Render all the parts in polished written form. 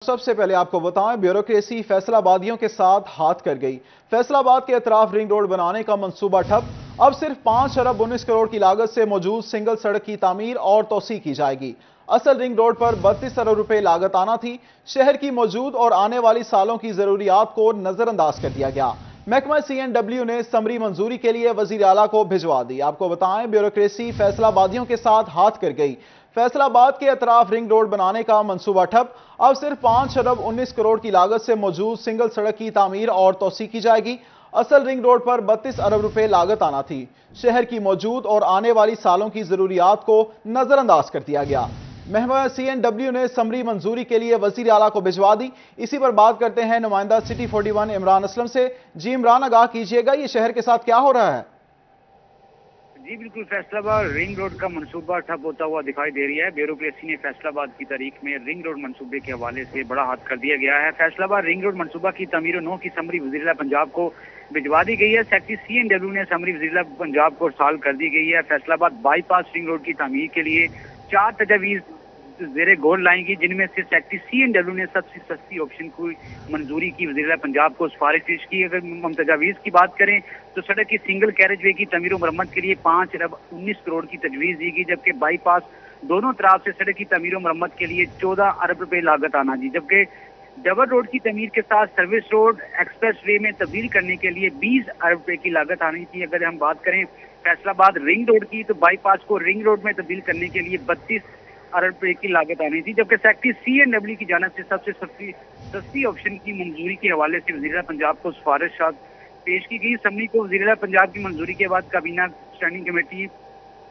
सबसे पहले आपको बताएं, ब्यूरोक्रेसी फैसलाबादियों के साथ हाथ कर गई। फैसलाबाद के अतराफ रिंग रोड बनाने का मंसूबा ठप। अब सिर्फ 5 अरब 19 करोड़ की लागत से मौजूद सिंगल सड़क की तामीर और तोसी की जाएगी। असल रिंग रोड पर 32 अरब रुपए लागत आना थी। शहर की मौजूद और आने वाली सालों की जरूरियात को नजरअंदाज कर दिया गया। महकमा CNW ने समरी मंजूरी के लिए वजीर आला को भिजवा दी। आपको बताएं, ब्यूरोक्रेसी फैसलाबादियों के साथ हाथ कर गई। फैसलाबाद के अतराफ रिंग रोड बनाने का मंसूबा ठप। अब सिर्फ 5 अरब 19 करोड़ की लागत से मौजूद सिंगल सड़क की तामीर और तोसी की जाएगी। असल रिंग रोड पर 32 अरब रुपए लागत आना थी। शहर की मौजूद और आने वाली सालों की जरूरियात को नजरअंदाज कर दिया गया। महकमा CNW ने समरी मंजूरी के लिए वजीर आला को भिजवा दी। इसी पर बात करते हैं नुमाइंदा सिटी 41 इमरान असलम से। जी इमरान, आगाह कीजिएगा, ये शहर के साथ क्या हो रहा है? जी बिल्कुल, फैसलाबाद रिंग रोड का मंसूबा ठप होता हुआ दिखाई दे रहा है। ब्यूरोक्रेसी ने फैसलाबाद की तारीख में रिंग रोड मंसूबे के हवाले से बड़ा हाथ कर दिया गया है। फैसलाबाद रिंग रोड मंसूबा की तामीर 9 की समरी वज़ीर-ए-आला पंजाब को भिजवा दी गई है। सेक्रेटरी CNW ने समरी वज़ीर-ए-आला पंजाब को साल कर दी गई है। फैसलाबाद बाईपास रिंग रोड की तामीर के लिए 4 तजावीज़ ज़ेरे गौर लाएंगी, जिनमें से सेक्रेटरी CNW ने सबसे सस्ती ऑप्शन को मंजूरी की वज़ीर-ए-आला पंजाब को सिफारिश पेश की। अगर हम तजावीज़ की बात करें तो सड़क की सिंगल कैरेज वे की तमीर और मरम्मत के लिए 5 अरब 19 करोड़ की तजवीज़ दी गई, जबकि बाईपास दोनों तरफ से सड़क की तमीर और मरम्मत के लिए 14 अरब रुपए लागत आना जी, जबकि डबल रोड की तमीर के साथ सर्विस रोड एक्सप्रेस वे में तब्दील करने के लिए 20 अरब रुपए की लागत आनी थी। अगर हम बात करें फैसलाबाद रिंग रोड की तो बाईपास को रिंग रोड में तब्दील करने के लिए 32 अरब रुपए की लागत आनी थी, जबकि सेक्रेटरी CNW की जानिब से सबसे सस्ती ऑप्शन की मंजूरी के हवाले से वज़ीर-ए-आला पंजाब को सिफारिश पेश की गई। समरी को वज़ीर-ए-आला पंजाब की मंजूरी के बाद काबीना standing committee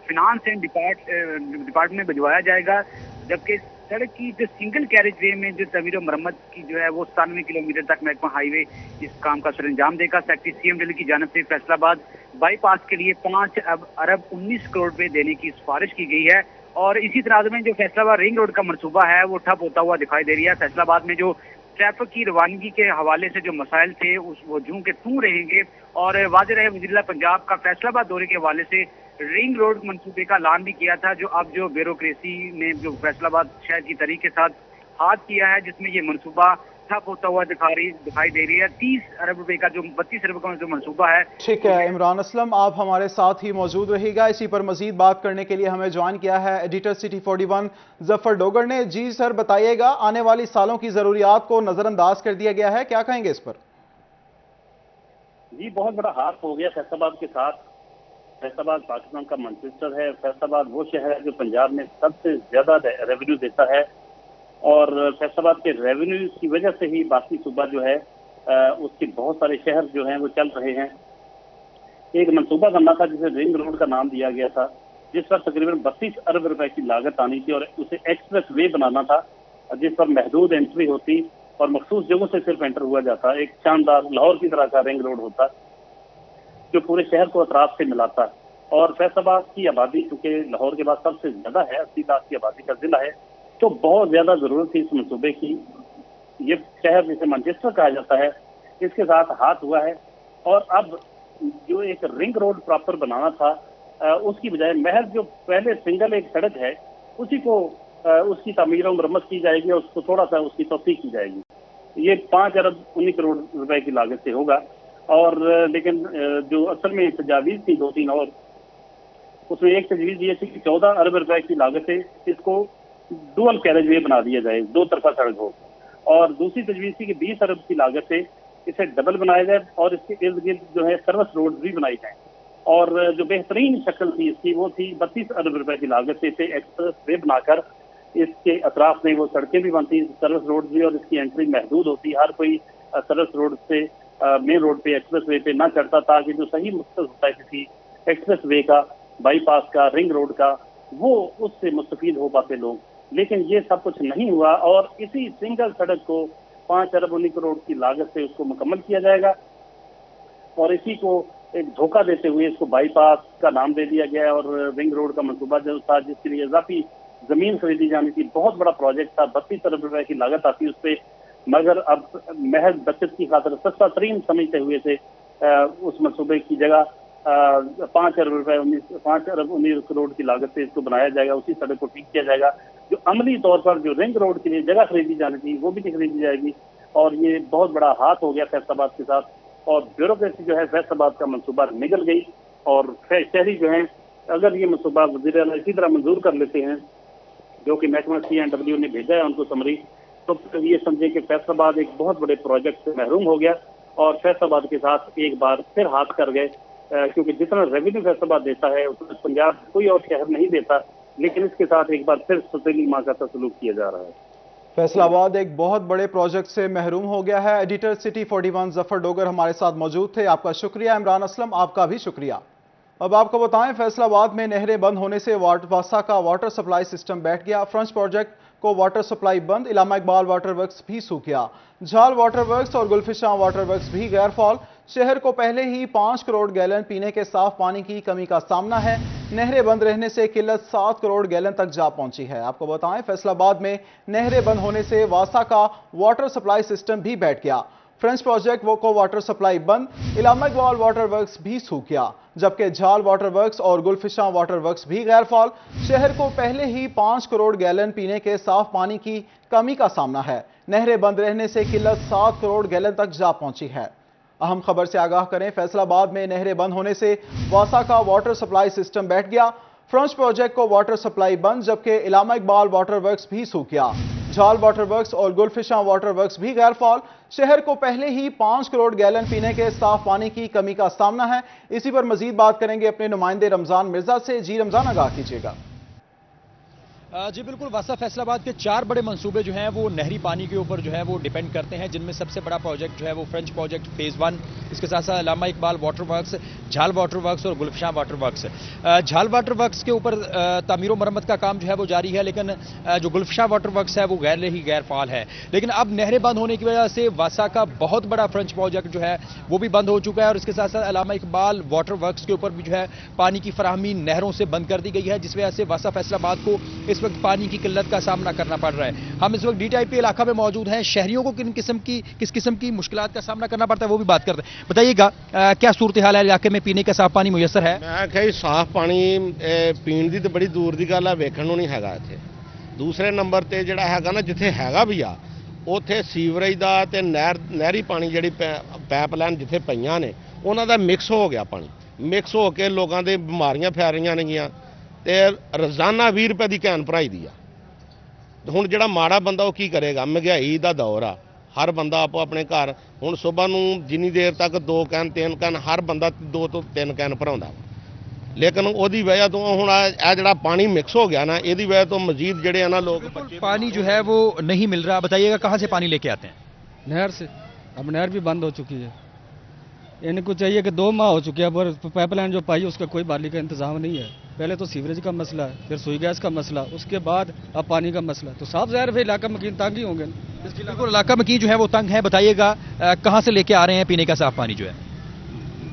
finance and department में भिजवाया जाएगा, जबकि सड़क की जो सिंगल कैरेज वे में जो तमीर और मरम्मत की जो है वो 97 किलोमीटर तक महकमा हाईवे इस काम का सरंजाम देगा। सेक्रेटरी CNW की जानिब से फैसलाबाद बाईपास के लिए 5 अरब 19 करोड़ रुपए देने की सिफारिश की गई है। और इसी तरह में जो फैसलाबाद रिंग रोड का मंसूबा है वो ठप होता हुआ दिखाई दे रही है। फैसलाबाद में जो ट्रैफिक की रवानगी के हवाले से जो मसाइल थे वो जूं के तूं रहेंगे। और वाज़ेह रहे, वज़ीर-ए-आला पंजाब का फैसलाबाद दौरे के हवाले से रिंग रोड मंसूबे का ऐलान भी किया था, जो अब जो ब्यूरोक्रेसी ने जो फैसलाबाद शहर की तारीख के साथ हाथ किया है, जिसमें ये मंसूबा ठप होता हुआ दिखाई दे रही है। 30 अरब रुपए का जो 32 अरब का जो मंसूबा है। ठीक है इमरान असलम, आप हमारे साथ ही मौजूद रहिएगा। इसी पर मजीद बात करने के लिए हमें ज्वाइन किया है एडिटर सिटी 41 जफर डोगर ने। जी सर, बताइएगा, आने वाली सालों की जरूरियात को नजरअंदाज कर दिया गया है, क्या कहेंगे इस पर? जी, बहुत बड़ा हाथ हो गया फैसलाबाद के साथ। फैसलाबाद पाकिस्तान का मैनचेस्टर है। फैसलाबाद वो शहर है जो पंजाब में सबसे ज्यादा रेवेन्यू देता है, और फैसलाबाद के रेवेन्यू की वजह से ही बाकी सूबा जो है उसके बहुत सारे शहर जो हैं वो चल रहे हैं। एक मंसूबा बनना था जिसे रिंग रोड का नाम दिया गया था, जिस पर तकरीबन 32 अरब रुपए की लागत आनी थी, और उसे एक्सप्रेस वे बनाना था जिस पर महदूद एंट्री होती और मखसूस जगहों से सिर्फ एंटर हुआ जाता। एक शानदार लाहौर की तरह का रिंग रोड होता जो पूरे शहर को अतराफ से मिलाता। और फैसलाबाद की आबादी चूंकि लाहौर के बाद सबसे ज्यादा है, 80 लाख की आबादी का जिला है, तो बहुत ज्यादा जरूरत थी इस मंसूबे की। ये शहर जिसे मैनचेस्टर कहा जाता है, इसके साथ हाथ हुआ है। और अब जो एक रिंग रोड प्रॉपर बनाना था उसकी बजाय महज जो पहले सिंगल एक सड़क है उसी को उसकी तामीर और मरम्मत की जाएगी और उसको थोड़ा सा उसकी तोसी की जाएगी। ये 5 अरब 19 करोड़ रुपए की लागत से होगा। और लेकिन जो असल में तजावीज़ थी 2-3 और, उसमें एक तजवीज़ ये थी कि 14 अरब रुपए की लागत से इसको डुअल कैरेज वे बना दिया जाए, 2 तरफा सड़क हो। और दूसरी तजवीज़ थी कि 20 अरब की लागत से इसे डबल बनाया जाए और इसके इर्द गिर्द जो है सर्विस रोड भी बनाई जाए। और जो बेहतरीन शक्ल थी इसकी वो थी 32 अरब रुपए की लागत से इसे एक्सप्रेस वे बनाकर इसके अतराफ में वो सड़कें भी बनती, सर्विस रोड भी, और इसकी एंट्री महदूद होती। हर कोई सर्विस रोड से मेन रोड पे एक्सप्रेस वे पे ना चढ़ता, ताकि जो सही मकसद होता है किसी एक्सप्रेस वे का, बाईपास का, रिंग रोड का, वो उससे मुस्तफीद हो पाते लोग। लेकिन ये सब कुछ नहीं हुआ और इसी सिंगल सड़क को 5 अरब 19 करोड़ की लागत से उसको मुकम्मल किया जाएगा। और इसी को एक धोखा देते हुए इसको बाईपास का नाम दे दिया गया और रिंग रोड का मंसूबा जो था, जिसके लिए इजाफी जमीन खरीदी जानी थी, बहुत बड़ा प्रोजेक्ट था, 32 अरब रुपए की लागत आती उस पर, मगर अब महज बचत की खातिर सस्ता तरीन समझते हुए से उस मंसूबे की जगह 5 अरब 19 करोड़ की लागत से इसको बनाया जाएगा, उसी सड़क को ठीक किया जाएगा। जो अमली तौर पर जो रिंग रोड के लिए जगह खरीदी जानी थी वो भी नहीं खरीदी जाएगी। और ये बहुत बड़ा हाथ हो गया फैसलाबाद के साथ, और ब्यूरोक्रेसी जो है फैसलाबाद का मनसूबा निकल गई। और शहरी जो है अगर ये मनसूबा वज़ीर आला इसी तरह मंजूर कर लेते हैं, जो कि महकमा CNW ने भेजा है उनको समरी, तो ये समझे कि फैसलाबाद एक बहुत बड़े प्रोजेक्ट से महरूम हो गया और फैसलाबाद के साथ एक बार फिर हाथ कर गए। क्योंकि जितना रेवेन्यू फैसलाबाद देता है उतना पंजाब कोई और शहर नहीं देता, लेकिन इसके साथ एक बार फिर सतीली माँ का सलूक किया जा रहा है। फैसलाबाद एक बहुत बड़े प्रोजेक्ट से महरूम हो गया है। एडिटर सिटी 41 जफर डोगर हमारे साथ मौजूद थे, आपका शुक्रिया। इमरान असलम, आपका भी शुक्रिया। अब आपको बताएं, फैसलाबाद में नहरें बंद होने से वासा का वाटर सप्लाई सिस्टम बैठ गया। फ्रंच प्रोजेक्ट को वाटर सप्लाई बंद, इलामा इकबाल वाटर वर्क्स भी सूख गया। झाल वाटर वर्क्स और गुलफिशां वाटर वर्क्स भी गैर फाल। शहर को पहले ही 5 करोड़ गैलन पीने के साफ पानी की कमी का सामना है। नहरें बंद रहने से किल्लत 7 करोड़ गैलन तक जा पहुंची है। आपको बताएं, फैसलाबाद में नहरें बंद होने से वासा का वाटर सप्लाई सिस्टम भी बैठ गया। फ्रेंच प्रोजेक्ट को वाटर सप्लाई बंद, इलामा इकबाल वाटर वर्क्स भी सूख गया, जबकि झाल वाटर वर्क्स और गुलफिशां वाटर वर्क्स भी गैर फाल। शहर को पहले ही 5 करोड़ गैलन पीने के साफ पानी की कमी का सामना है। नहरें बंद रहने से किल्लत 7 करोड़ गैलन तक जा पहुंची है। अहम खबर से आगाह करें, फैसलाबाद में नहरें बंद होने से वासा का वाटर सप्लाई सिस्टम बैठ गया। फ्रंच प्रोजेक्ट को वाटर सप्लाई बंद, जबकि इलामा इकबाल वाटर वर्क्स भी सूख गया। झाल वाटर वर्क्स और गुलफिशां वाटर वर्क्स भी गैर फाल। शहर को पहले ही 5 करोड़ गैलन पीने के साफ पानी की कमी का सामना है। इसी पर मजीद बात करेंगे अपने नुमाइंदे रमजान मिर्जा से। जी रमजान, आगाह कीजिएगा। जी बिल्कुल, वासा फैसलाबाद के 4 बड़े मंसूबे जो हैं वो नहरी पानी के ऊपर जो है वो डिपेंड करते हैं, जिनमें सबसे बड़ा प्रोजेक्ट जो है वो फ्रेंच प्रोजेक्ट फेज़ 1, इसके साथ साथ इलामा इकबाल वाटर वर्क्स, झाल वाटर वर्क्स और गुलफिशां वाटर वर्क्स। झाल वाटर वर्क्स के ऊपर तामीर मरम्मत का काम जो है वो जारी है, लेकिन जो गुलफिशां वाटर वर्क्स है वो गैर फाल है। लेकिन अब नहरें बंद होने की वजह से वासा का बहुत बड़ा फ्रेंच प्रोजेक्ट जो है वो भी बंद हो चुका है, और इसके साथ साथ इलामा इकबाल वाटर वर्क्स के ऊपर भी जो है पानी की फराहमी नहरों से बंद कर दी गई है, जिस वजह से वासा फैसलाबाद को इस वक्त पानी की किल्लत का सामना करना पड़ रहा है। हम इस वक्त DTIP इलाका में मौजूद हैं। शहरियों को किस किस्म की मुश्किलात का सामना करना पड़ता है वो भी बात करते हैं। बताइएगा, क्या सूरत हाल है इलाके में? पीने का साफ पानी मुयसर है? मैं कही साफ पानी पीण ਦੀ ਤੇ ਬੜੀ ਦੂਰ ਦੀ ਗੱਲ ਆ, ਵੇਖਣ ਨੂੰ ਨਹੀਂ ਹੈਗਾ ਇੱਥੇ। ਦੂਸਰੇ ਨੰਬਰ ਤੇ ਜਿਹੜਾ ਹੈਗਾ ਨਾ, ਜਿੱਥੇ ਹੈਗਾ ਵੀ ਆ ਉੱਥੇ ਸੀਵਰੇਜ ਦਾ ਤੇ ਨਹਿਰੀ ਪਾਣੀ ਜਿਹੜੀ ਪਾਈਪਲਾਈਨ ਜਿੱਥੇ ਪਈਆਂ ਨੇ ਉਹਨਾਂ ਦਾ ਮਿਕਸ ਹੋ ਗਿਆ। ਪਾਣੀ ਮਿਕਸ ਹੋ ਕੇ ਲੋਕਾਂ ਦੇ ਬਿਮਾਰੀਆਂ ਫੈਲ ਰਹੀਆਂ ਨੇਗੀਆਂ ਤੇ ਰੋਜ਼ਾਨਾ 20 ਰੁਪਏ ਦੀ ਕੈਨ ਭਰਾਈ ਦੀ ਆ। ਹੁਣ ਜਿਹੜਾ ਮਾੜਾ ਬੰਦਾ ਉਹ ਕੀ ਕਰੇਗਾ? ਮਹਿੰਗਾਈ ਦਾ ਦੌਰ ਆ, ਹਰ ਬੰਦਾ ਆਪੋ ਆਪਣੇ ਘਰ ਹੁਣ ਸਵੇਰ ਨੂੰ ਜਿੰਨੀ ਦੇਰ ਤੱਕ 2 ਕੈਨ 3 ਕੈਨ ਹਰ ਬੰਦਾ 2 ਤੋਂ 3 ਕੈਨ ਭਰਾਉਂਦਾ, लेकिन ਉਹਦੀ वजह तो ਹੁਣ ਇਹ ਜਿਹੜਾ पानी मिक्स हो गया ना, ਇਹਦੀ वजह तो मजीद ਜਿਹੜੇ ਆ ਨਾ लोग पानी जो है वो नहीं मिल रहा। बताइएगा, कहाँ से पानी लेके आते हैं? नहर से। अब नहर भी बंद हो चुकी है। इनको चाहिए कि 2 माह हो चुके हैं, पर पाइपलाइन जो पाई उसका कोई बाली का इंतजाम नहीं है। पहले तो सीवरेज का मसला है, फिर सुई गैस का मसला, उसके बाद अब पानी का मसला। तो साफ ज़ाहिर है इलाका मकीन तंग ही होंगे। बिल्कुल, इलाका मकीन जो है वो तंग है। बताइएगा, कहाँ से लेके आ रहे हैं पीने का साफ पानी जो है?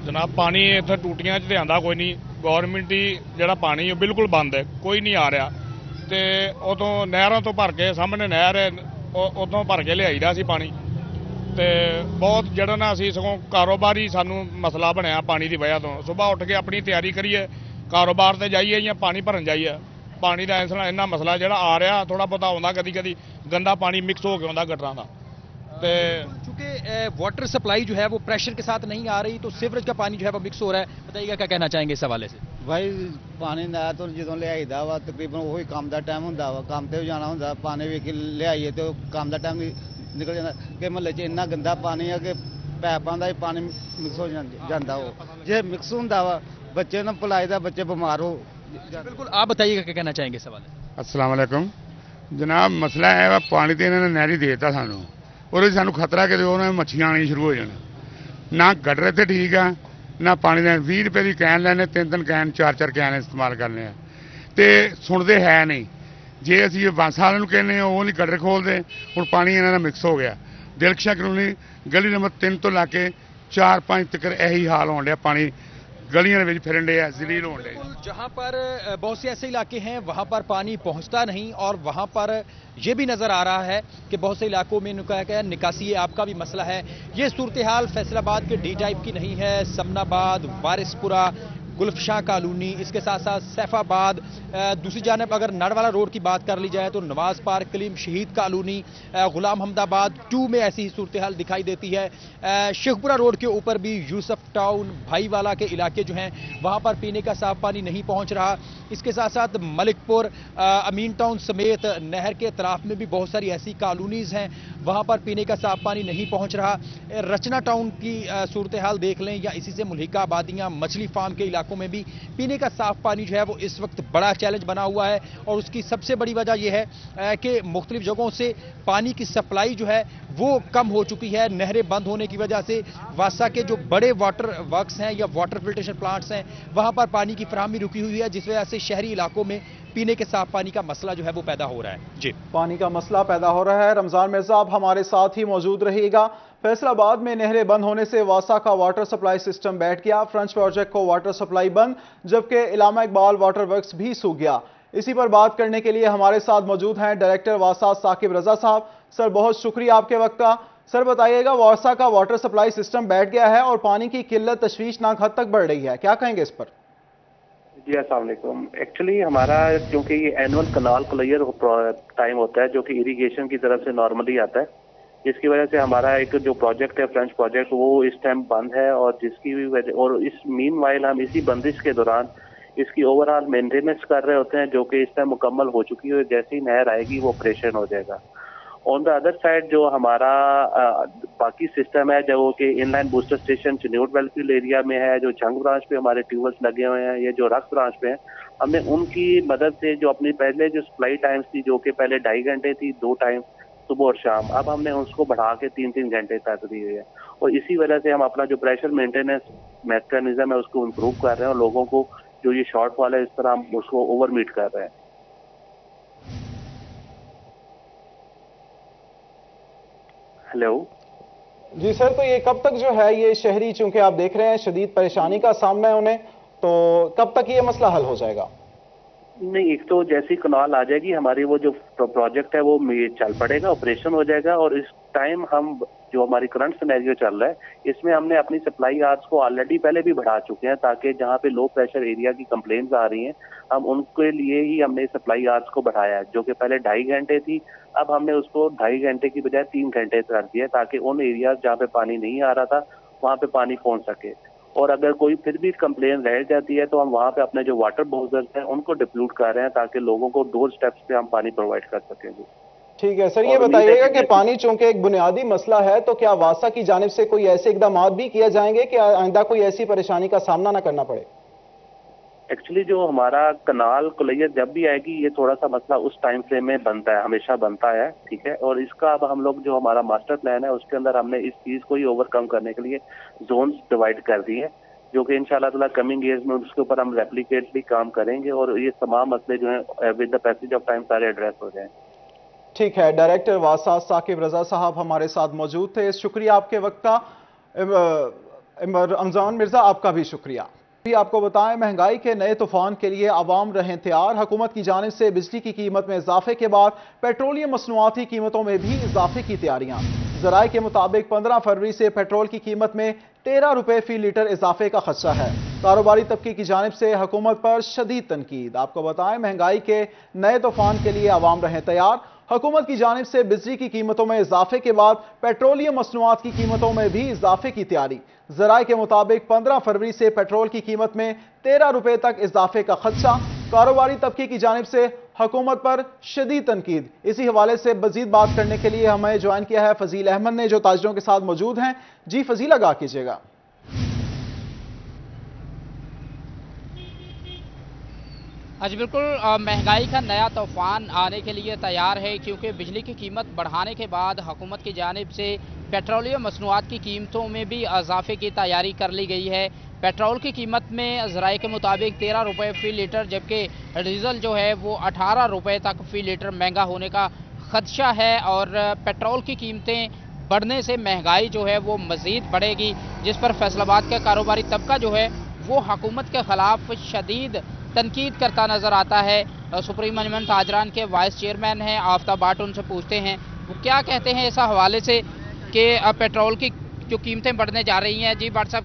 जनाब, पानी इत्थे टूटियां च आंदा कोई नहीं। गौरमेंट ही ਜਿਹੜਾ ਪਾਣੀ ਉਹ ਬਿਲਕੁਲ ਬੰਦ ਹੈ, ਕੋਈ ਨਹੀਂ ਆ ਰਿਹਾ। ਤੇ ਉਦੋਂ ਨਹਿਰਾਂ ਤੋਂ ਭਰ ਕੇ ਸਾਹਮਣੇ ਨਹਿਰ ਹੈ, ਉਦੋਂ ਭਰ ਕੇ ਲਿਆਈਦਾ ਸੀ ਪਾਣੀ। ਤੇ ਬਹੁਤ ਜਿਹੜਾ ਨਾ ਅਸੀਂ ਸਗੋਂ ਕਾਰੋਬਾਰੀ ਸਾਨੂੰ ਮਸਲਾ ਬਣਿਆ ਪਾਣੀ ਦੀ ਵਜ੍ਹਾ ਤੋਂ। ਸਵੇਰ ਉੱਠ ਕੇ ਆਪਣੀ ਤਿਆਰੀ ਕਰੀਏ, ਕਾਰੋਬਾਰ ਤੇ ਜਾਈਏ ਜਾਂ ਪਾਣੀ ਭਰਨ ਜਾਈਏ। ਪਾਣੀ ਦਾ ਇੰਨਾ ਮਸਲਾ ਜਿਹੜਾ ਆ ਰਿਹਾ, ਥੋੜਾ ਬਹੁਤਾ ਆਉਂਦਾ, ਕਦੀ ਗੰਦਾ ਪਾਣੀ ਮਿਕਸ ਹੋ ਕੇ ਆਉਂਦਾ ਗਟਰਾਂ ਦਾ। चूंकि वाटर सप्लाई जो है वो प्रेशर के साथ नहीं आ रही, तो सीवरेज का पानी जो है वो मिक्स हो रहा है। बताइएगा, क्या कहना चाहेंगे इस हवाले से? भाई पानी ना तो जो लियाईदा वा तकरीबन वही काम का टाइम होंदा वा, काम ते जाना होंदा, पानी भी लियाईए तो काम का टाइम निकल जाता कि महल्ले च इन्ना गंदा पानी है कि पैपां दा ही पानी मिक्स हो जाता। वो जे मिक्स होंदा वा बच्चे ना पिलाईदा, बच्चे बीमार हो। बिल्कुल, आप बताइएगा, क्या कहना चाहेंगे इस हवाले से? अस्सलाम वालेकुम जनाब, मसला है पानी तो इन्होंने नहरी देता सानू, और सानू खतरा कि उन्होंने मच्छियां आनी शुरू हो जाना। ना गटर इतने ठीक है, ना पानी दें। 20 रुपए की कैन लैने, 3 कैन 4 कैन इस्तेमाल करने, तो सुनते है नहीं। जे असी बस वाले कहने वो नहीं गटर खोलते। हूँ पानी इन्होंने मिक्स हो गया। दिलखुशा कॉलोनी गली नंबर 3 तो लैके 4-5 तक यही हाल होने दिया। पानी गलियों में फिरन डे, जलील होने डे। जहां पर बहुत से ऐसे इलाके हैं वहां पर पानी पहुंचता नहीं, और वहां पर यह भी नजर आ रहा है कि बहुत से इलाकों में निकासी आपका भी मसला है। ये सूरत हाल फैसलाबाद के DTIP की नहीं है। समनाबाद, वारिसपुरा, गुलफशाह कॉलोनी, इसके साथ साथ सैफाबाद, दूसरी जानब अगर नड़वाला रोड की बात कर ली जाए तो नवाज पार्क, कलीम शहीद कॉलोनी, गुलाम हमदाबाद 2 में ऐसी ही सूरत हाल दिखाई देती है। शेखपुरा रोड के ऊपर भी यूसुफ टाउन, भाईवाला के इलाके जो हैं वहां पर पीने का साफ पानी नहीं पहुंच रहा। इसके साथ साथ मलिकपुर, अमीन टाउन समेत नहर के इतराफ में भी बहुत सारी ऐसी कॉलोनीज हैं, वहां पर पीने का साफ पानी नहीं पहुंच रहा। रचना टाउन की सूरत हाल देख लें या इसी से मुल्हिका आबादियां, मछली फार्म के इलाकों में भी पीने का साफ पानी जो है वो इस वक्त बड़ा चैलेंज बना हुआ है। और उसकी सबसे बड़ी वजह यह है कि मुख्तलिफ जगहों से पानी की सप्लाई जो है वो कम हो चुकी है। नहरें बंद होने की वजह से वासा के जो बड़े वाटर वर्क्स हैं या वाटर फिल्ट्रेशन प्लांट्स हैं वहां पर पानी की फराहमी रुकी हुई है, जिस वजह से शहरी इलाकों में पीने के साफ पानी का मसला जो है वो पैदा हो रहा है। जी, पानी का मसला पैदा हो रहा है। रमजान मिर्जा आप हमारे साथ ही मौजूद रहिएगा। फैसलाबाद में नहरें बंद होने से वासा का वाटर सप्लाई सिस्टम बैठ गया। फ्रेंच प्रोजेक्ट को वाटर सप्लाई बंद, जबकि इलामा इकबाल वाटर वर्क्स भी सूख गया। इसी पर बात करने के लिए हमारे साथ मौजूद हैं डायरेक्टर वासा साकिब रजा साहब। सर, बहुत शुक्रिया आपके वक्त का। सर बताइएगा, वासा का वाटर सप्लाई सिस्टम बैठ गया है और पानी की किल्लत तशवीशनाक हद तक बढ़ रही है, क्या कहेंगे इस पर? जी अस्सलाम वालेकुम। एक्चुअली हमारा क्योंकि ये एनुअल कनाल क्लियर टाइम होता है जो कि इरिगेशन की तरफ से नॉर्मली आता है, जिसकी वजह से हमारा एक जो प्रोजेक्ट है फ्रेंच प्रोजेक्ट वो इस टाइम बंद है। और जिसकी भी वजह, और इस मीनवाइल हम इसी बंदिश के दौरान इसकी ओवरऑल मेंटेनेंस कर रहे होते हैं जो कि इस टाइम मुकम्मल हो चुकी है। जैसे ही नहर आएगी वो ऑपरेशन हो जाएगा। ऑन द अदर साइड जो हमारा बाकी सिस्टम है जो कि inline booster station Chiniot वेलफील्ड area में है, जो जंग ब्रांच पे हमारे ट्यूबवेल्स लगे हुए हैं, ये जो रक्स ब्रांच पे है, हमने उनकी मदद से जो अपनी पहले जो सप्लाई टाइम्स थी जो कि पहले 2.5 घंटे थी, 2 टाइम सुबह और शाम, अब हमने उसको बढ़ा के 3-3 घंटे तक दी हुई है। और इसी वजह से हम अपना जो प्रेशर मेंटेनेंस मैकेनिज्म है उसको इम्प्रूव कर रहे हैं और लोगों को जो ये शॉर्टफॉल है इस तरह हम उसको ओवर मीट कर रहे हैं। हेलो जी सर, तो ये कब तक जो है ये शहरी, चूंकि आप देख रहे हैं शदीद परेशानी का सामना है उन्हें, तो कब तक ये मसला हल हो जाएगा? नहीं, एक तो जैसी कनाल आ जाएगी हमारी वो जो प्रोजेक्ट है वो चल पड़ेगा, ऑपरेशन हो जाएगा। और इस टाइम हम जो हमारी करंट सिनेरियो चल रहा है इसमें हमने अपनी सप्लाई आवर्स को ऑलरेडी पहले भी बढ़ा चुके हैं, ताकि जहाँ पे लो प्रेशर एरिया की कंप्लेंट्स आ रही हैं हम उनके लिए ही हमने सप्लाई आवर्स को बढ़ाया है, जो कि पहले 2.5 घंटे थी, अब हमने उसको 2.5 घंटे की बजाय 3 घंटे कर दिया, ताकि उन एरियाज जहाँ पे पानी नहीं आ रहा था वहाँ पे पानी पहुँच सके। और अगर कोई फिर भी कंप्लेन रह जाती है तो हम वहाँ पे अपने जो वाटर बोजर्स हैं उनको डिप्लूट कर रहे हैं, ताकि लोगों को डोर स्टेप्स पे हम पानी प्रोवाइड कर सकेंगे। ठीक है सर, ये बताइएगा कि पानी चूंकि एक बुनियादी मसला है, तो क्या वासा की जानिब से कोई ऐसे इकदाम भी किए जाएंगे कि आइंदा कोई ऐसी परेशानी का सामना ना करना पड़े? एक्चुअली जो हमारा कनाल क्लियर जब भी आएगी ये थोड़ा सा मसला उस टाइम फ्रेम में बनता है, हमेशा बनता है, ठीक है। और इसका अब हम लोग जो हमारा मास्टर प्लान है उसके अंदर हमने इस चीज को ही ओवरकम करने के लिए जोन्स डिवाइड कर दिए, जो कि इंशाल्लाह ताला कमिंग ईयर्स में उसके ऊपर हम रेप्लिकेटली काम करेंगे और ये तमाम मसले जो हैं with the passage of time सारे एड्रेस हो जाएं। ठीक है, डायरेक्टर वासा साकिब रजा साहब हमारे साथ मौजूद थे, शुक्रिया आपके वक्त का। रमजान मिर्जा आपका भी शुक्रिया। आपको बताएं, महंगाई के नए तूफान के लिए आवाम रहें तैयार। हुकूमत की जानिब से बिजली की कीमत में इजाफे के बाद पेट्रोलियम मसनूआती कीमतों में भी इजाफे की तैयारियां। ज़राए के मुताबिक 15 फरवरी से पेट्रोल की कीमत में 13 रुपए फी लीटर इजाफे का खदशा है। कारोबारी तबके की जानिब से हुकूमत पर शदीद तनकीद। आपको बताएं, महंगाई के नए तूफान के लिए आवाम रहें तैयार। हुकूमत की जानिब से बिजली की कीमतों में इजाफे के बाद पेट्रोलियम मसनूआत की कीमतों में भी इजाफे की तैयारी। ज़राए के मुताबिक 15 फरवरी से पेट्रोल की कीमत में 13 रुपए तक इजाफे का खदशा। कारोबारी तबके की जानिब से हुकूमत पर शदीद तनकीद। इसी हवाले से मजीद बात करने के लिए हमें ज्वाइन किया है फजील अहमद ने, जो ताजरों के साथ मौजूद हैं। जी फजील, आगाह कीजिएगा। जी बिल्कुल, महंगाई का नया तूफान आने के लिए तैयार है, क्योंकि बिजली की कीमत बढ़ाने के बाद हुकूमत की जानिब से पेट्रोलियम मसनूआत की कीमतों में भी इजाफे की तैयारी कर ली गई है। पेट्रोल की कीमत में ज़राए के मुताबिक 13 रुपये फ़ी लीटर, जबकि डीज़ल जो है वो 18 रुपये तक फ़ी लीटर महंगा होने का खदशा है। और पेट्रोल की कीमतें बढ़ने से महंगाई जो है वो मज़ीद बढ़ेगी, जिस पर फैसलाबाद का कारोबारी तबका जो है वो हुकूमत के ख़िलाफ़ शदीद तनकीद करता नज़र आता है। सुप्रीम अनमन ताजरान के वाइस चेयरमैन हैं आफ्ताब बाट, उनसे पूछते हैं वो क्या कहते हैं इस हवाले से कि पेट्रोल की जो कीमतें बढ़ने जा रही हैं। जी बाट साहब।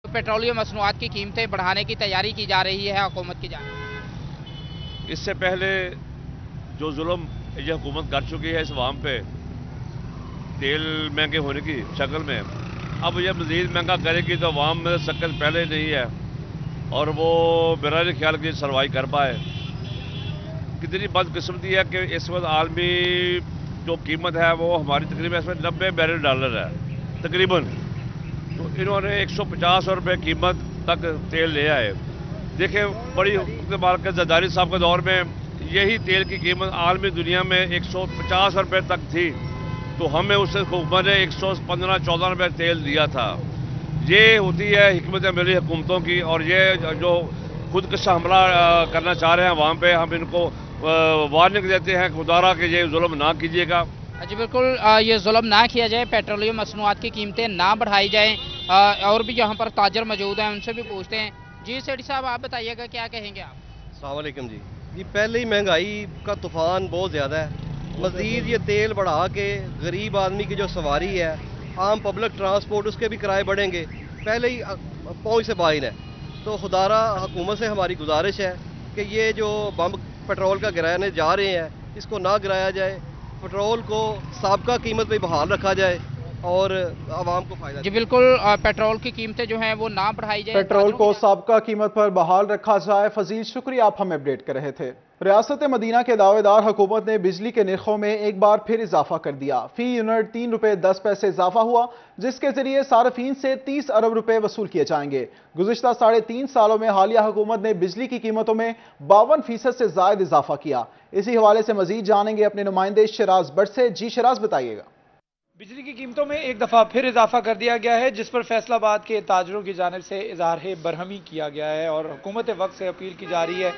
पेट्रोलियम मसनूआत की कीमतें बढ़ाने की तैयारी की जा रही है हुकूमत की जानिब। इससे पहले जो जुल्म ये हुकूमत कर चुकी है इस अवाम पे तेल महंगे होने की शक्ल में, अब ये मज़ीद महंगा करेगी तो अवाम में शक्ल पहले नहीं है और वो मेरा नहीं ख्याल कि सर्वाइव कर पाए। कितनी बदकिस्मती है कि इस वक्त आलमी जो कीमत है वो हमारी तकरीबन इसमें $90 बैरल है तकरीबन, तो इन्होंने 150 रुपये कीमत तक तेल ले आए। देखिए बड़ी हुकूमत के जरदारी साहब के दौर में यही तेल की कीमत आलमी दुनिया में 150 रुपये तक थी, तो हमें उससे हुकूमत ने 115-14 रुपये तेल दिया था। ये होती है हिकमत अमली हुकूमतों की, और ये जो खुदकश हमला करना चाह रहे हैं वहाँ पे, हम इनको वार्निंग देते हैं खुदारा कि ये जुल्म ना कीजिएगा। जी बिल्कुल, ये जुल्म ना किया जाए, पेट्रोलियम मसनूआत की कीमतें ना बढ़ाई जाएँ। और भी यहाँ पर ताजर मौजूद हैं, उनसे भी पूछते हैं। जी सेठी साहब, आप बताइएगा क्या कहेंगे आप? अस्सलाम वालेकुम जी पहले ही महंगाई का तूफान बहुत ज़्यादा है, मज़ीद ये तेल बढ़ा के गरीब आदमी की जो सवारी है, आम पब्लिक ट्रांसपोर्ट, उसके भी किराए बढ़ेंगे, पहले ही पहुँच से बाहर है। तो खुदारा हुकूमत से हमारी गुजारिश है कि ये जो बम पेट्रोल का गिराने जा रहे हैं इसको ना गिराया जाए, पेट्रोल को साबका कीमत पे बहाल रखा जाए और आवाम को फायदा। जी बिल्कुल, पेट्रोल की कीमतें जो हैं वो ना बढ़ाई जाए, पेट्रोल को साबका कीमत पर बहाल रखा जाए। फजील शुक्रिया, आप हमें अपडेट कर रहे थे। रियासत मदीना के दावेदार हुकूमत ने बिजली के निर्खों में एक बार फिर इजाफा कर दिया। फी यूनिट ₹3.10 इजाफा हुआ, जिसके जरिए सार्फिन से 30 अरब रुपए वसूल किए जाएंगे। गुज़िश्ता 3.5 सालों में हालिया हुकूमत ने बिजली की कीमतों में 52% से जायद इजाफा किया। इसी हवाले से मजीद जानेंगे अपने नुमाइंदे शराज बट से। जी शराज, बताइएगा। बिजली की कीमतों में एक दफ़ा फिर इजाफा कर दिया गया है, जिस पर फैसलाबाद के ताजरों की जानिब से इज़हार बरहमी किया गया है और हुकूमत वक्त से अपील की जा रही है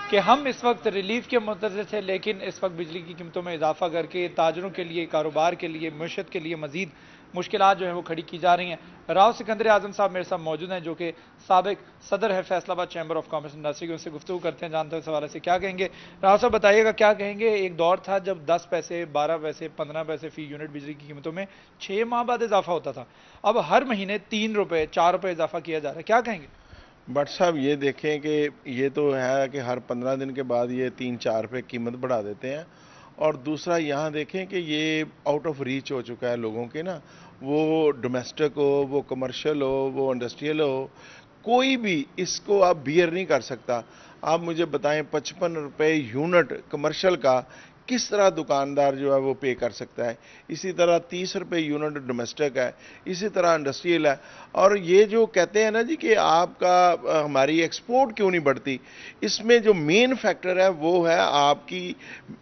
कि हम इस वक्त रिलीफ के मुंतज़िर थे, लेकिन इस वक्त बिजली की कीमतों में इजाफा करके ताजरों के लिए, कारोबार के लिए, मईशत के लिए मजीद मुश्किलात जो हैं वो खड़ी की जा रही हैं। राव सिकंदर आजम साहब मेरे साथ मौजूद हैं, जो कि साबिक सदर है Faisalabad chamber of commerce industry के। उनसे गुफ्तगू करते हैं, जानते हैं इस हवाले से क्या कहेंगे। राव साहब, बताइएगा क्या कहेंगे। एक दौर था जब 10 पैसे, 12 पैसे, 15 पैसे फी यूनिट बिजली की कीमतों में 6 माह बाद इजाफा होता था, अब हर महीने 3 रुपये, 4 रुपये इजाफा किया जा रहा है, क्या कहेंगे? बट साहब ये देखें कि ये तो है कि हर 15 दिन के बाद ये 3-4 रुपये कीमत बढ़ा देते हैं, और दूसरा यहाँ देखें कि ये आउट ऑफ रीच हो चुका है लोगों के ना, वो डोमेस्टिक हो, वो कमर्शियल हो, वो इंडस्ट्रियल हो, कोई भी इसको आप बियर नहीं कर सकता। आप मुझे बताएं 55 रुपये यूनिट कमर्शियल का किस तरह दुकानदार जो है वो पे कर सकता है। इसी तरह 30 रुपये यूनिट डोमेस्टिक है, इसी तरह इंडस्ट्रियल है। और ये जो कहते हैं ना जी कि आपका हमारी एक्सपोर्ट क्यों नहीं बढ़ती, इसमें जो मेन फैक्टर है वो है आपकी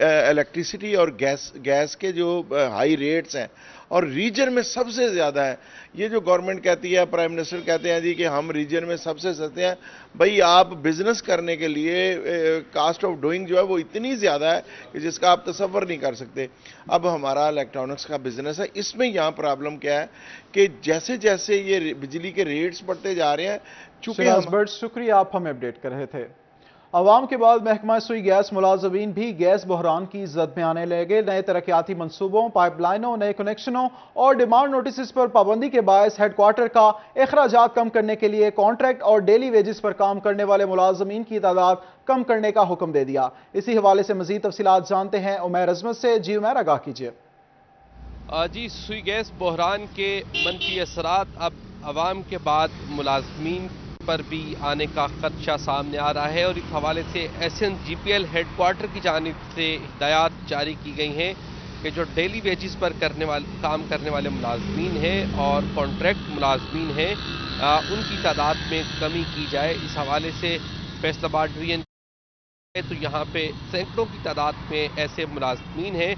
इलेक्ट्रिसिटी और गैस के जो हाई रेट्स हैं, और रीजन में सबसे ज़्यादा है। ये जो गवर्नमेंट कहती है, प्राइम मिनिस्टर कहते हैं जी कि हम रीजन में सबसे सस्ते हैं, भाई आप बिजनेस करने के लिए कास्ट ऑफ डूइंग जो है वो इतनी ज़्यादा है कि जिसका आप तसव्वुर नहीं कर सकते। अब हमारा इलेक्ट्रॉनिक्स का बिजनेस है, इसमें यहाँ प्रॉब्लम क्या है कि जैसे जैसे ये बिजली के रेट्स बढ़ते जा रहे हैं, चूँकि शुक्रिया, आप हमें अपडेट कर रहे थे। अवाम के बाद महकमा सुई गैस मुलाजमीन भी गैस बहरान की जद में आने लगे। नए तरक्याती मनसूबों, पाइपलाइनों, नए कनेक्शनों और डिमांड नोटिस पर पाबंदी के बायस हेडक्वार्टर का अखराजात कम करने के लिए कॉन्ट्रैक्ट और डेली वेजेस पर काम करने वाले मुलाजमीन की तादाद कम करने का हुक्म दे दिया। इसी हवाले से मजीद तफसीलात जानते हैं उमैर अजमत से। जी उमैर, आगाह कीजिए। जी, सुई गैस बहरान के मनफी असरात अब अवाम के बाद मुलाजमीन पर भी आने का खदशा सामने आ रहा है, और इस हवाले से SNGPL हेडक्वार्टर की जानिब से हिदायत जारी की गई हैं कि जो डेली वेजेस पर काम करने वाले मुलाजमीन हैं और कॉन्ट्रैक्ट मुलाजमीन हैं, उनकी तादाद में कमी की जाए। इस हवाले से फैसलाबाद डिवीजन तो यहाँ पे सैकड़ों की तादाद में ऐसे मुलाजमीन हैं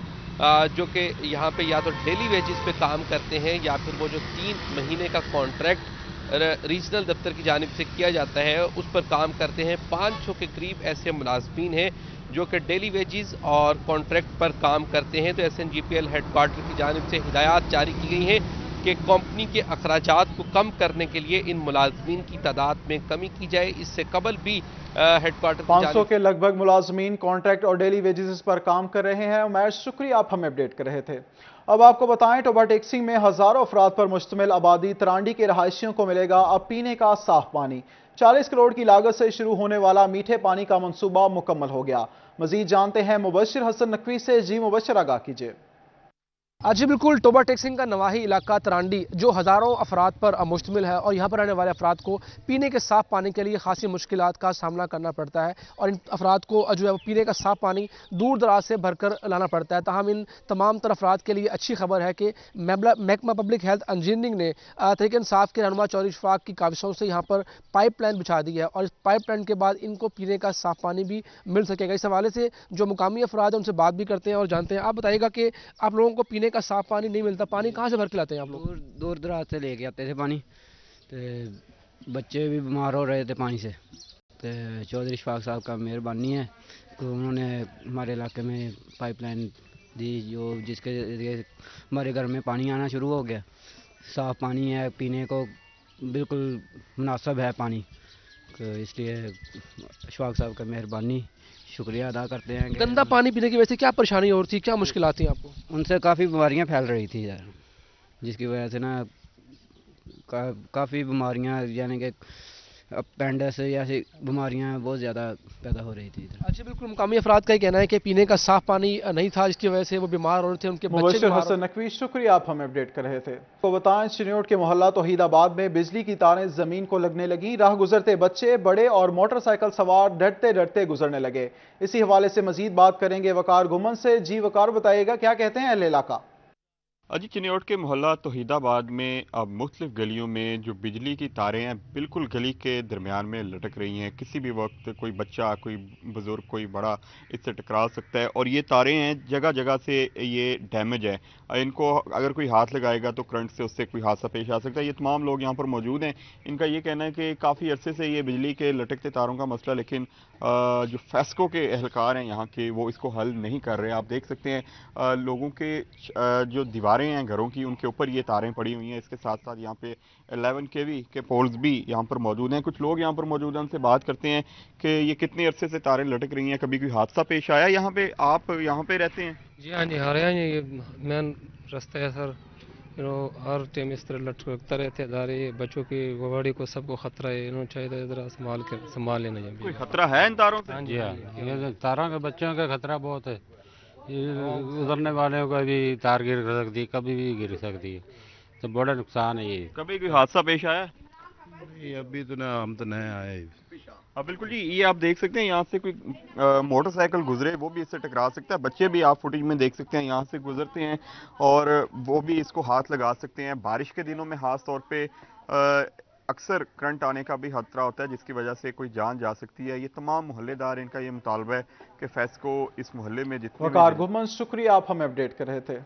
जो कि यहाँ पे या तो डेली वेजेस पे काम करते हैं, या फिर वो जो 3 महीने का कॉन्ट्रैक्ट रीजनल दफ्तर की जानिब से किया जाता है उस पर काम करते हैं। 500 के करीब ऐसे मुलाजमीन हैं जो कि डेली वेजेस और कॉन्ट्रैक्ट पर काम करते हैं। तो SNGPL हेडक्वार्टर की जानिब से हिदायत जारी की गई हैं کہ कंपनी के अखराजात को कम करने के लिए इन मुलाजमीन की तादाद में कमी की जाए। इससे कबल भी हेडक्वार्टर 500 के लगभग मुलाजमीन कॉन्ट्रैक्ट और डेली वेजेस पर काम कर रहे हैं। उमैर, शुक्रिया, आप हमें अपडेट कर रहे थे। अब आपको बताएं, टोबा टेक्सी में हजारों अफराद पर मुश्तमिल आबादी तरांडी के रहायशियों को मिलेगा अब पीने का साफ पानी। 40 करोड़ की लागत से शुरू होने वाला मीठे पानी का मंसूबा मुकम्मल हो गया। मजीद जानते हैं मुबशिर हसन नकवी से। जी मुबशिर, आगाह कीजिए। जी बिल्कुल, टोबा टेक्सिंग का नवाही इलाका तरांडी जो हज़ारों अफराद पर मुश्तमिल है और यहाँ पर रहने वाले अफराद को पीने के साफ़ पानी के लिए खासी मुश्किलात का सामना करना पड़ता है और इन अफराद को जो है वो पीने का साफ़ पानी दूर दराज से भरकर लाना पड़ता है। ताहम इन तमाम तर अफराद के लिए अच्छी खबर है कि महकमा पब्लिक हेल्थ इंजीनियरिंग ने तहरीक इंसाफ के रहनुमा चौधरी इशफाक की काविशों से यहाँ पर पाइप लाइन बिछा दी है और इस पाइप लाइन के बाद इनको पीने का साफ़ पानी भी मिल सकेगा। इस हवाले से जो मुकामी अफराद हैं उनसे बात भी करते हैं और जानते हैं। आप बताइएगा कि आप लोगों को पीने का साफ पानी नहीं मिलता, पानी कहाँ से भर के लाते हैं आप लोग? दूर दराज से लेके आते थे पानी, तो बच्चे भी बीमार हो रहे थे पानी से। तो चौधरी इशफाक साहब का मेहरबानी है तो उन्होंने हमारे इलाके में पाइपलाइन दी जो जिसके जरिए हमारे घर में पानी आना शुरू हो गया। साफ़ पानी है, पीने को बिल्कुल मुनासिब है पानी, तो इसलिए इशफाक साहब का मेहरबानी शुक्रिया अदा करते हैं। गंदा पानी पीने की वजह से क्या परेशानी और थी, क्या मुश्किल थी आपको? उनसे काफ़ी बीमारियां फैल रही थी यार, जिसकी वजह से ना काफ़ी बीमारियां यानी कि अपेंडिक्स ऐसी बीमारियां बहुत ज़्यादा पैदा हो रही थी। अच्छा, बिल्कुल मुकामी अफराद का ही कहना है कि पीने का साफ पानी नहीं था जिसकी वजह से वो बीमार हो रहे थे, उनके बच्चे मुबशिर हसन नकवी, शुक्रिया, आप हमें अपडेट कर रहे थे। तो बताएं, चिन्योट के मोहल्ला तौहीदाबाद में बिजली की तारें जमीन को लगने लगी। राह गुजरते बच्चे, बड़े और मोटरसाइकिल सवार डरते डरते गुजरने लगे। इसी हवाले से मजीद बात करेंगे वकार गुमन से। जी वकार, बताइएगा क्या कहते हैं अहले इलाका? अजी, चिन्योट के मोहल्ला तौहीदाबाद में अब मुख्तलिफ गलियों में जो बिजली की तारें हैं बिल्कुल गली के दरमियान में लटक रही हैं। किसी भी वक्त कोई बच्चा, कोई बुज़ुर्ग, कोई बड़ा इससे टकरा सकता है और ये तारें हैं जगह जगह से ये डैमेज है। इनको अगर कोई हाथ लगाएगा तो करंट से उससे कोई हादसा पेश आ सकता है। ये तमाम लोग यहाँ पर मौजूद हैं। इनका ये कहना है कि काफ़ी अरसे से ये बिजली के लटकते तारों का मसला, लेकिन जो फेस्को के एहलकार हैं यहाँ के वो इसको हल नहीं कर रहे। आप देख सकते हैं लोगों के जो दीवारें हैं घरों की, उनके ऊपर ये तारें पड़ी हुई हैं। इसके साथ साथ यहाँ पे 11 kV के पोल्स भी यहाँ पर मौजूद हैं। कुछ लोग यहाँ पर मौजूद हैं, उनसे बात करते हैं कि ये कितने अरसे से तारें लटक रही हैं, कभी कोई हादसा पेश आया यहाँ पे? आप यहाँ पे रहते हैं? जी हाँ जी, हमारे यहाँ ये मेन रास्ता है सर, हर टाइम इस तरह लटकता रहते हैं। बच्चों की गवाड़ी को सबको खतरा है, इन्होंने चाहिए इधर संभाल लेना चाहिए। कोई खतरा है इन तारों से? हाँ जी हाँ, ये तारों के बच्चों का खतरा बहुत है। उतरने वाले को भी तार गिर सकती है, कभी भी गिर सकती है, तो बड़ा नुकसान है ये। कभी कोई हादसा पेश आया? अभी तो ना, हम तो नहीं आए। अब बिल्कुल जी, ये आप देख सकते हैं यहाँ से कोई मोटरसाइकिल गुजरे वो भी इससे टकरा सकता है। बच्चे भी आप फुटेज में देख सकते हैं यहाँ से गुजरते हैं और वो भी इसको हाथ लगा सकते हैं। बारिश के दिनों में खास तौर पे अक्सर करंट आने का भी खतरा होता है जिसकी वजह से कोई जान जा सकती है। ये तमाम मोहल्लेदार, इनका ये मुतालबा है कि फेस्को इस मोहल्ले में जितने वकार गुमन, शुक्रिया, आप हमें अपडेट कर रहे थे।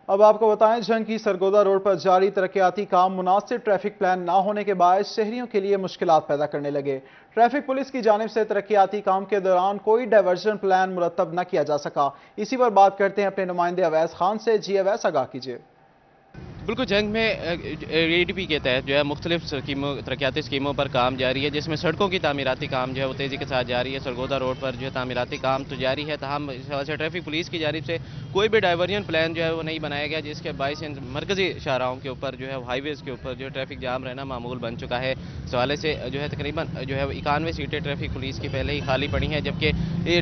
अब आपको बताएं, झंग की सरगोदा रोड पर जारी तरक्याती काम मुनासिब ट्रैफिक प्लान ना होने के बायस शहरियों के लिए मुश्किलात पैदा करने लगे। ट्रैफिक पुलिस की जानिब से तरक्याती काम के दौरान कोई डाइवर्जन प्लान मुरतब न किया जा सका। इसी पर बात करते हैं अपने नुमाइंदे अवैस खान से। जी अवैस, आगाह कीजिए। बिल्कुल, जंग में ADP के तहत जो है मुख्तलिफ तरक्याती स्कीमों पर काम जारी है, जिसमें सड़कों की तामीराती काम जो है वो तेज़ी के साथ जारी है। सरगोदा रोड पर जो है तामीराती काम तो जारी है, तमाम इस वजह से ट्रैफिक पुलिस की जानिब से कोई भी डाइवर्जन प्लान जो है वो नहीं बनाया गया, जिसके बायस मरकज़ी शाहराहों के ऊपर जो है हाईवेज़ के ऊपर जो है ट्रैफिक जाम रहना मामूल बन चुका है। इस हवाले से जो है तकरीबन जो है 91 सीटें ट्रैफिक पुलिस की पहले ही खाली पड़ी हैं, जबकि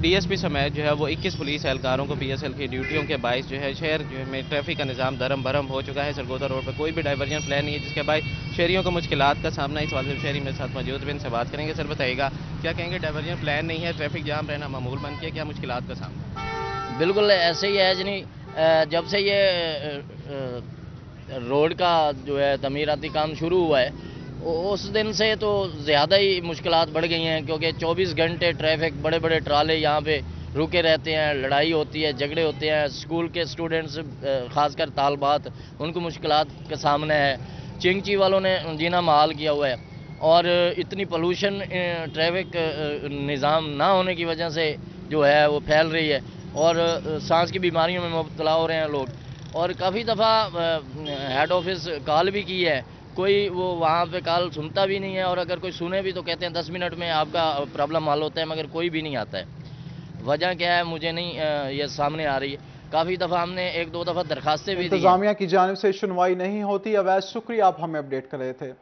DSP समेत जो है वो 21 पुलिस एहलकारों को PSL की ड्यूटियों के बायस जो है शहर जो है में ट्रैफिक का निज़ाम धर्म भरम हो चुका है। सरगोदा रोड पर कोई भी डाइवर्जन प्लान नहीं है, जिसके बाद शहरियों को मुश्किलात का सामना। इस वाले शहरी मेरे साथ मौजूद हैं, इनसे बात करेंगे। सर बताइएगा, क्या कहेंगे, डाइवर्जन प्लान नहीं है, ट्रैफिक जाम रहना मामूल बन गया, क्या मुश्किलात का सामना? बिल्कुल ऐसे ही है जनी, जब से ये रोड का जो है तमीराती काम शुरू हुआ है उस दिन से तो ज़्यादा ही मुश्किलात बढ़ गई हैं, क्योंकि 24 घंटे ट्रैफिक, बड़े बड़े ट्राले यहाँ पे रुके रहते हैं, लड़ाई होती है, झगड़े होते हैं। स्कूल के स्टूडेंट्स खासकर तालबात, उनको मुश्किलात के सामने है। चिंगची वालों ने जीना महाल किया हुआ है और इतनी पोल्यूशन ट्रैफिक निज़ाम ना होने की वजह से जो है वो फैल रही है और सांस की बीमारियों में मुब्तला हो रहे हैं लोग। اور کافی دفعہ ہیڈ آفس کال بھی کی ہے، کوئی وہ وہاں پہ کال سنتا بھی نہیں ہے، اور اگر کوئی سنے بھی تو کہتے ہیں 10 منٹ میں آپ کا پرابلم حل ہوتا ہے، مگر کوئی بھی نہیں آتا ہے۔ وجہ کیا ہے مجھے نہیں یہ سامنے آ رہی ہے۔ کافی دفعہ ہم نے 1-2 دفعہ درخواستیں بھی دی ہیں۔ انتظامیہ کی جانب سے سنوائی نہیں ہوتی۔ اویس شکریہ، آپ ہمیں اپڈیٹ کر رہے تھے۔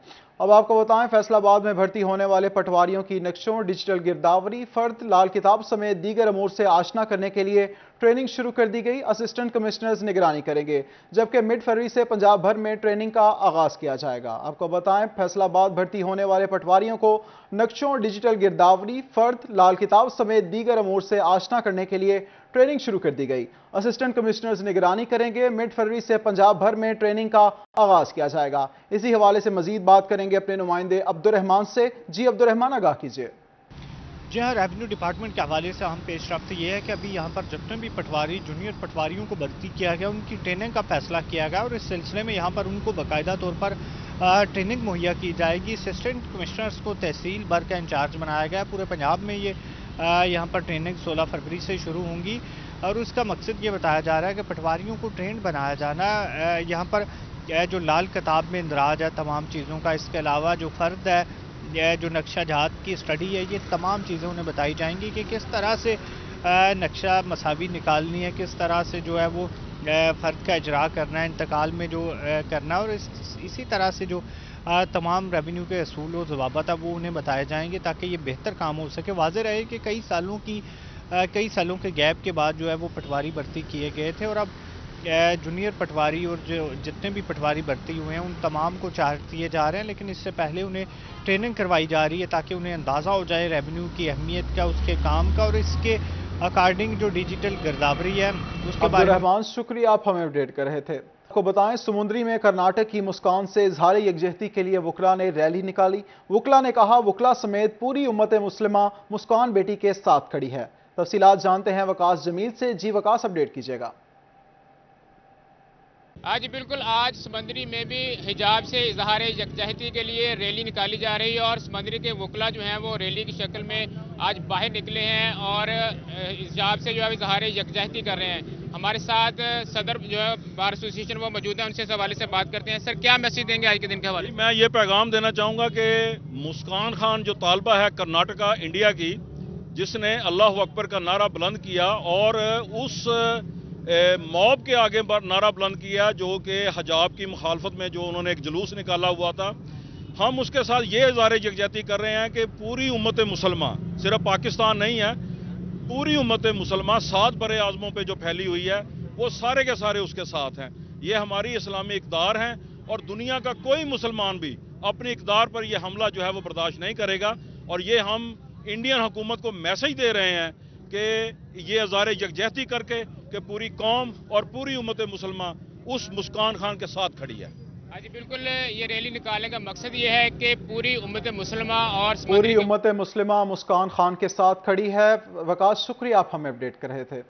اب آپ کو بتائیں فیصلہ آباد میں بھرتی ہونے والے پٹواریوں کی نقشوں، ڈیجیٹل گرداوری، فرد، لال کتاب سمیت دیگر امور سے آشنا کرنے کے لیے ٹریننگ شروع کر دی گئی۔ اسسٹنٹ کمشنرز نگرانی کریں گے، جبکہ مڈ فروری سے پنجاب بھر میں ٹریننگ کا آغاز کیا جائے گا۔ آپ کو بتائیں فیصلہ آباد بھرتی ہونے والے پٹواریوں کو نقشوں، ڈیجیٹل گرداوری، فرد، لال کتاب سمیت دیگر امور سے آشنا کرنے کے لیے ٹریننگ شروع کر دی گئی۔ اسسٹنٹ کمشنرز نگرانی کریں گے، مڈ فروری سے پنجاب بھر میں ٹریننگ کا آغاز کیا جائے گا۔ اسی حوالے سے مزید بات کریں گے اپنے نمائندے عبد الرحمان سے۔ جی عبد الرحمان، آگاہ کیجیے۔ جی ہاں، ریونیو ڈپارٹمنٹ کے حوالے سے اہم پیش رفت یہ ہے کہ ابھی یہاں پر جتنے بھی پٹواری جونیئر پٹواریوں کو بھرتی کیا گیا ان کی ٹریننگ کا فیصلہ کیا گیا، اور اس سلسلے میں یہاں پر ان کو باقاعدہ طور پر ٹریننگ مہیا کی جائے گی۔ اسسٹنٹ کمشنرز کو تحصیل بھر کا انچارج بنایا گیا ہے۔ پورے پنجاب میں یہ یہاں پر ٹریننگ 16 فروری سے شروع ہوں گی، اور اس کا مقصد یہ بتایا جا رہا ہے کہ پٹواریوں کو ٹرینڈ بنایا جانا۔ یہاں پر جو لال کتاب میں اندراج ہے تمام چیزوں کا، اس کے علاوہ جو فرد ہے، جو نقشہ جات کی سٹڈی ہے، یہ تمام چیزیں انہیں بتائی جائیں گی کہ کس طرح سے نقشہ مساوی نکالنی ہے، کس طرح سے جو ہے وہ فرد کا اجرا کرنا ہے، انتقال میں جو کرنا ہے، اور اسی طرح سے جو تمام ریونیو کے اصول و ضوابط ہے وہ انہیں بتائے جائیں گے تاکہ یہ بہتر کام ہو سکے۔ واضح رہے کہ کئی سالوں کے گیپ کے بعد جو ہے وہ پٹواری بھرتی کیے گئے تھے، اور اب جونیئر پٹواری اور جو جتنے بھی پٹواری بھرتی ہوئے ہیں ان تمام کو چارج دیے جا رہے ہیں، لیکن اس سے پہلے انہیں ٹریننگ کروائی جا رہی ہے تاکہ انہیں اندازہ ہو جائے ریونیو کی اہمیت کا، اس کے کام کا، اور اس کے اکارڈنگ جو ڈیجیٹل گرداوری ہے اس کے بارے میں۔ عبدالرحمان شکریہ، آپ ہمیں اپڈیٹ کر رہے تھے۔ آپ کو بتائیں سمندری میں کرناٹک کی مسکان سے اظہار یکجہتی کے لیے وکلاء نے ریلی نکالی۔ وکلاء نے کہا وکلاء سمیت پوری امت مسلمہ مسکان بیٹی کے ساتھ کھڑی ہے۔ تفصیلات جانتے ہیں وقاص جمیل سے۔ جی وقاص، اپڈیٹ کیجیے گا۔ جی بالکل، آج سمندری میں بھی حجاب سے اظہار یکجہتی کے لیے ریلی نکالی جا رہی ہے، اور سمندری کے وکلاء جو ہیں وہ ریلی کی شکل میں آج باہر نکلے ہیں اور حجاب سے جو ہے اظہار یکجہتی کر رہے ہیں۔ ہمارے ساتھ صدر جو ہے بار ایسوسی ایشن وہ موجود ہیں، ان سے اس حوالے سے بات کرتے ہیں۔ سر، کیا میسج دیں گے آج کے دن کے حوالے؟ میں یہ پیغام دینا چاہوں گا کہ مسکان خان جو طالبہ ہے کرناٹکا انڈیا کی، جس نے اللہ اکبر کا نعرہ بلند کیا اور اس موب کے آگے نعرہ بلند کیا جو کہ حجاب کی مخالفت میں جو انہوں نے ایک جلوس نکالا ہوا تھا، ہم اس کے ساتھ یہ اظہار یکجہتی کر رہے ہیں کہ پوری امت مسلمہ، صرف پاکستان نہیں ہے، پوری امت مسلمہ 7 بر اعظموں پہ جو پھیلی ہوئی ہے وہ سارے کے سارے اس کے ساتھ ہیں۔ یہ ہماری اسلامی اقدار ہیں، اور دنیا کا کوئی مسلمان بھی اپنی اقدار پر یہ حملہ جو ہے وہ برداشت نہیں کرے گا، اور یہ ہم انڈین حکومت کو میسج دے رہے ہیں کہ یہ اظہار یکجہتی کر کے کہ پوری قوم اور پوری امت مسلمہ اس مسکان خان کے ساتھ کھڑی ہے۔ جی بالکل، یہ ریلی نکالنے کا مقصد یہ ہے کہ پوری امت مسلمہ اور پوری امت مسلمہ مسکان خان کے ساتھ کھڑی ہے۔ وقاص شکریہ، آپ ہمیں اپڈیٹ کر رہے تھے۔